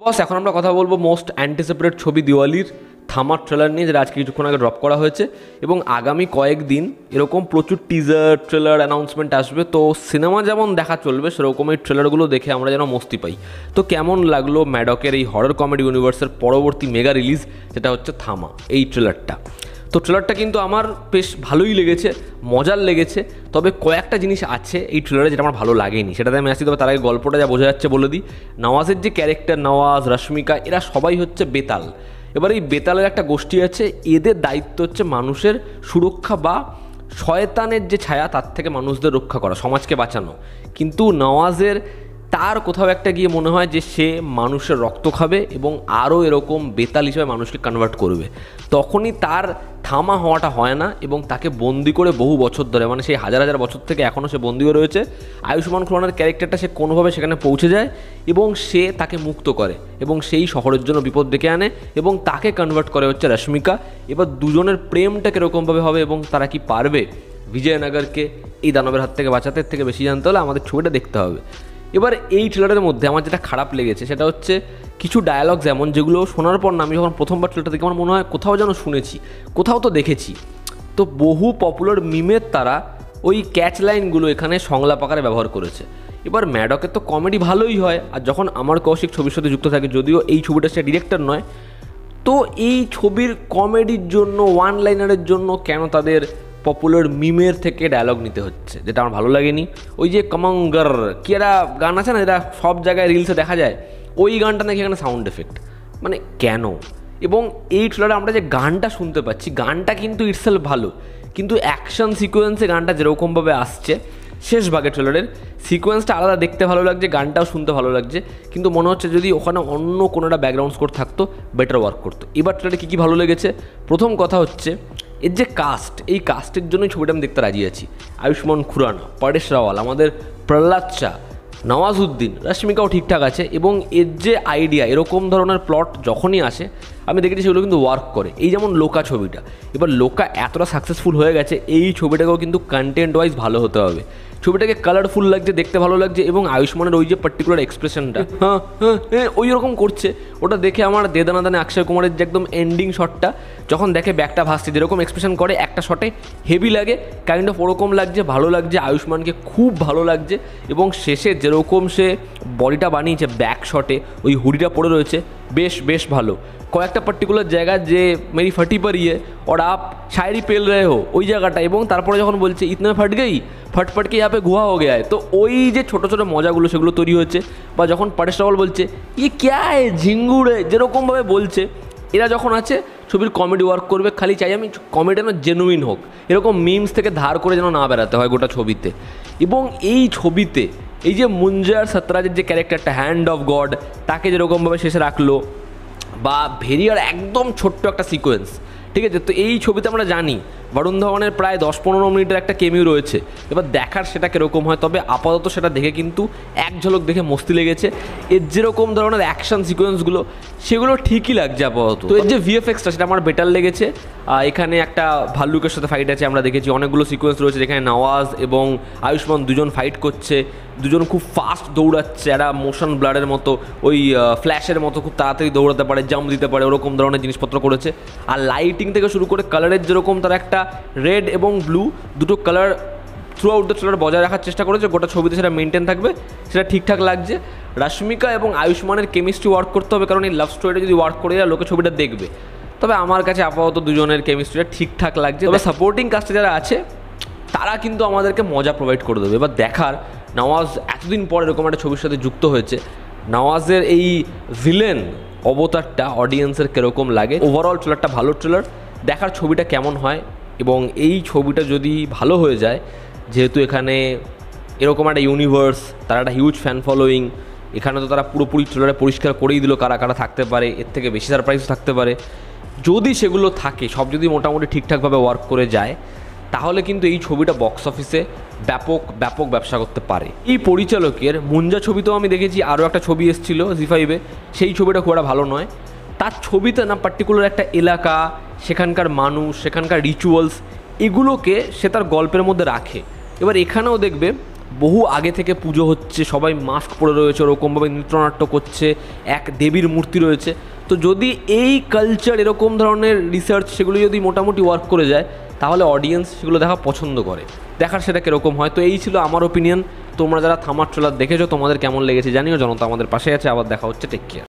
বস এখন আমরা কথা বলবো মোস্ট অ্যান্টিসিপেটেড ছবি দিওয়ালির থামার ট্রেলার নিয়ে, যেটা আজকে কিছুক্ষণ আগে ড্রপ করা হয়েছে এবং আগামী কয়েকদিন এরকম প্রচুর টিজার ট্রেলার অ্যানাউন্সমেন্ট আসবে। তো সিনেমা যেমন দেখা চলবে সেরকম এই ট্রেলারগুলো দেখে আমরা যেন মস্তি পাই। তো কেমন লাগলো ম্যাডকের এই হরর কমেডি ইউনিভার্সের পরবর্তী মেগা রিলিজ, যেটা হচ্ছে থামা, এই ট্রেলারটা? তো ট্রেলারটা কিন্তু আমার বেশ ভালোই লেগেছে, মজার লেগেছে। তবে কয়েকটা জিনিস আছে এই ট্রেলারে যেটা আমার ভালো লাগেনি, সেটাতে আমি আসছি। তবে তার আগে গল্পটা যা বোঝা যাচ্ছে বলে দিই। নওয়াজের যে ক্যারেক্টার, নওয়াজ, রশ্মিকা, এরা সবাই হচ্ছে বেতাল। এবার এই বেতালের একটা গোষ্ঠী আছে, এদের দায়িত্ব হচ্ছে মানুষের সুরক্ষা বা শয়তানের যে ছায়া তার থেকে মানুষদের রক্ষা করা, সমাজকে বাঁচানো। কিন্তু নওয়াজের তার কোথাও একটা গিয়ে মনে হয় যে সে মানুষের রক্ত খাবে এবং আরও এরকম বেতাল হিসেবে মানুষকে কনভার্ট করবে। তখনই তার থামা হওয়াটা হয় না এবং তাকে বন্দি করে বহু বছর ধরে, মানে সেই হাজার হাজার বছর থেকে এখনও সে বন্দি হয়ে রয়েছে। আয়ুষ্মান খুরানার ক্যারেক্টারটা সে কোনোভাবে সেখানে পৌঁছে যায় এবং সে তাকে মুক্ত করে এবং সেই শহরের জন্য বিপদ ডেকে আনে এবং তাকে কনভার্ট করে হচ্ছে রশ্মিকা। এবার দুজনের প্রেমটা কীরকমভাবে হবে এবং তারা কি পারবে বিজয়নগরকে এই দানবের হাত থেকে বাঁচাতে, থেকে বেশি জানতে হলে আমাদের ছবিটা দেখতে হবে। এবার এই ট্রেলারের মধ্যে আমার যেটা খারাপ লেগেছে সেটা হচ্ছে কিছু ডায়ালগ, যেমন যেগুলো শোনার পর না আমি যখন প্রথমবার ট্রেলারটা দেখে আমার মনে হয় কোথাও যেন শুনেছি, কোথাও তো দেখেছি। তো বহু পপুলার মিমের তারা ওই ক্যাচ লাইনগুলো এখানে সংলাপ আকারে ব্যবহার করেছে। এবার ম্যাডকের তো কমেডি ভালোই হয়, আর যখন আমার কৌশিক ছবির সাথে যুক্ত থাকে, যদিও এই ছবিটা সে ডিরেক্টর নয়, তো এই ছবির কমেডির জন্য, ওয়ান লাইনারের জন্য কেন তাদের পপুলার মিমের থেকে ডায়লগ নিতে হচ্ছে, যেটা আমার ভালো লাগেনি। ওই যে কমঙ্গার কি একটা গান আছে না, যেটা সব জায়গায় রিলসে দেখা যায়, ওই গানটা নাকি এখানে সাউন্ড এফেক্ট, মানে কেন? এবং এই ট্রেলারে আমরা যে গানটা শুনতে পাচ্ছি, গানটা কিন্তু ইটসেলফ ভালো, কিন্তু অ্যাকশন সিকোয়েন্সে গানটা যেরকমভাবে আসছে, শেষ ভাগে ট্রেলারের সিকোয়েন্সটা আলাদা, দেখতে ভালো লাগছে, গানটাও শুনতে ভালো লাগছে, কিন্তু মনে হচ্ছে যদি ওখানে অন্য কোনো একটা ব্যাকগ্রাউন্ড স্কোর থাকতো বেটার ওয়ার্ক করতো। এবার ট্রেলারে কী কী ভালো লেগেছে, প্রথম কথা হচ্ছে এর যে কাস্ট, এই কাস্টের জন্যই ছবিটা আমি দেখতে রাজি আছি। আয়ুষ্মান খুরানা, পরেশ রাওয়াল, আমাদের প্রহ্লাদ চা, নওয়াজউদ্দিন, রশ্মিকাও ঠিকঠাক আছে এবং এর যে আইডিয়া, এরকম ধরনের প্লট যখনই আসে আমি দেখেছি সেগুলো কিন্তু ওয়ার্ক করে। এই যেমন লোকা ছবিটা, এবার লোকা এতটা সাকসেসফুল হয়ে গেছে, এই ছবিটাকেও কিন্তু কন্টেন্ট ওয়াইজ ভালো হতে হবে। ছবিটাকে কালারফুল লাগছে, দেখতে ভালো লাগছে এবং আয়ুষ্মানের ওই যে পার্টিকুলার এক্সপ্রেশনটা ওই রকম করছে, ওটা দেখে আমার দেদানাদানে অক্ষয় কুমারের যে একদম এন্ডিং শটটা যখন দেখে ব্যাগটা ভাসছে, যেরকম এক্সপ্রেশন করে একটা শটে হেভি লাগে, কাইন্ড অফ ওরকম লাগছে, ভালো লাগছে, আয়ুষ্মানকে খুব ভালো লাগছে। এবং শেষে যেরকম সে বডিটা বানিয়েছে ব্যাক শটে, ওই হুডিটা পড়ে রয়েছে, বেশ বেশ ভালো। কয়েকটা পার্টিকুলার জায়গা যে মেরি ফাটি পর ইয়ে और आप शायरी पेल रहे हो, ওই জায়গাটা, এবং তারপরে যখন বলছে ইতনে ফাট গই ফটফটকে यहाँ पे গুহা हो गया है, তো ওই যে ছোটো ছোটো মজাগুলো সেগুলো তৈরি হচ্ছে। বা যখন পরেশ রাওয়াল বলছে ইয়ে ক্যা है ঝিঙ্গুড়ে, যেরকমভাবে বলছে, এরা যখন আছে ছবির কমেডি ওয়ার্ক করবে। খালি চাই আমি কমেডি যেন জেনুইন হোক, এরকম মিমস থেকে ধার করে যেন না বেড়াতে হয় গোটা ছবিতে। এবং এই ছবিতে এই যে মুঞ্জার সতরাজের যে ক্যারেক্টারটা, হ্যান্ড অফ গড, তাকে যেরকমভাবে শেষে রাখলো, বা ভেরিয়ার একদম ছোট্ট একটা সিকোয়েন্স, ঠিক আছে। তো এই ছবিতে আমরা জানি বরুণ ধওয়ানের প্রায় 10-15 মিনিটের একটা কেমিও রয়েছে, এবার দেখার সেটা কীরকম হয়। তবে আপাতত সেটা দেখে কিন্তু এক ঝলক দেখে মস্তি লেগেছে। এর যেরকম ধরনের অ্যাকশন সিকোয়েন্সগুলো সেগুলো ঠিকই লাগছে আপাতত। তো এর যে ভিএফএক্সটা সেটা আমার বেটার লেগেছে। এখানে একটা ভাল্লুকের সাথে ফাইট আছে, আমরা দেখেছি অনেকগুলো সিকোয়েন্স রয়েছে যেখানে নওয়াজ এবং আয়ুষ্মান দুজন ফাইট করছে, দুজন খুব ফাস্ট দৌড়াচ্ছে, একটা মোশন ব্লারের মতো, ওই ফ্ল্যাশের মতো খুব তাড়াতাড়ি দৌড়াতে পারে, জাম্প দিতে পারে, ওরকম ধরনের জিনিসপত্র করেছে। আর লাইটিং থেকে শুরু করে কালারের যেরকম তারা একটা রেড এবং ব্লু দুটো colour through out the trailer বজায় রাখার চেষ্টা করেছে, গোটা ছবিতে সেটা মেনটেন থাকবে, সেটা ঠিকঠাক লাগছে। রশ্মিকা এবং আয়ুষ্মানের কেমিস্ট্রি ওয়ার্ক করতে হবে, কারণ এই লাভ স্টোরিটা যদি ওয়ার্ক করে যায় লোকে ছবিটা দেখবে। তবে আমার কাছে আপাতত দুজনের কেমিস্ট্রিটা ঠিকঠাক লাগছে। তবে সাপোর্টিং কাস্টে যারা আছে তারা কিন্তু আমাদেরকে মজা প্রোভাইড করে দেবে। এবার দেখার নওয়াজ এতদিন পর এরকম একটা ছবির সাথে যুক্ত হয়েছে, নওয়াজের এই ভিলেন অবতারটা অডিয়েন্সের কীরকম লাগে। ওভারঅল ট্রেলারটা ভালো ট্রেলার, দেখার ছবিটা কেমন হয়। এবং এই ছবিটা যদি ভালো হয়ে যায়, যেহেতু এখানে এরকম একটা ইউনিভার্স, তার একটা হিউজ ফ্যান ফলোয়িং, এখানে তো তারা পুরোপুরি ট্রেলারে পরিষ্কার করেই দিল কারা কারা থাকতে পারে, এর থেকে বেশি সারপ্রাইজ থাকতে পারে। যদি সেগুলো থাকে, সব যদি মোটামুটি ঠিকঠাকভাবে ওয়ার্ক করে যায়, তাহলে কিন্তু এই ছবিটা বক্স অফিসে ব্যাপক ব্যাপক ব্যবসা করতে পারে। এই পরিচালকের মুঞ্জা ছবিতেও আমি দেখেছি, আরও একটা ছবি এসেছিলো জি5-এ, সেই ছবিটা খুব একটা ভালো নয়। তার ছবিতে না পার্টিকুলার একটা এলাকা, সেখানকার মানুষ, সেখানকার রিচুয়ালস, এগুলোকে সে তার গল্পের মধ্যে রাখে। এবার এখানেও দেখবে বহু আগে থেকে পুজো হচ্ছে, সবাই মাস্ক পরে রয়েছে, ওরকমভাবে নৃত্যনাট্য করছে, এক দেবীর মূর্তি রয়েছে। তো যদি এই কালচার, এরকম ধরনের রিসার্চ সেগুলো যদি মোটামুটি ওয়ার্ক করে যায়, তাহলে অডিয়েন্স সেগুলো দেখা পছন্দ করে, দেখার সেটা কীরকম হয়। তো এই ছিল আমার ওপিনিয়ন। তোমরা যারা থামার ট্রেলার দেখেছো, তোমাদের কেমন লেগেছে জানিও। জনতা আমাদের পাশে আছে। আবার দেখা হচ্ছে, টেক কেয়ার।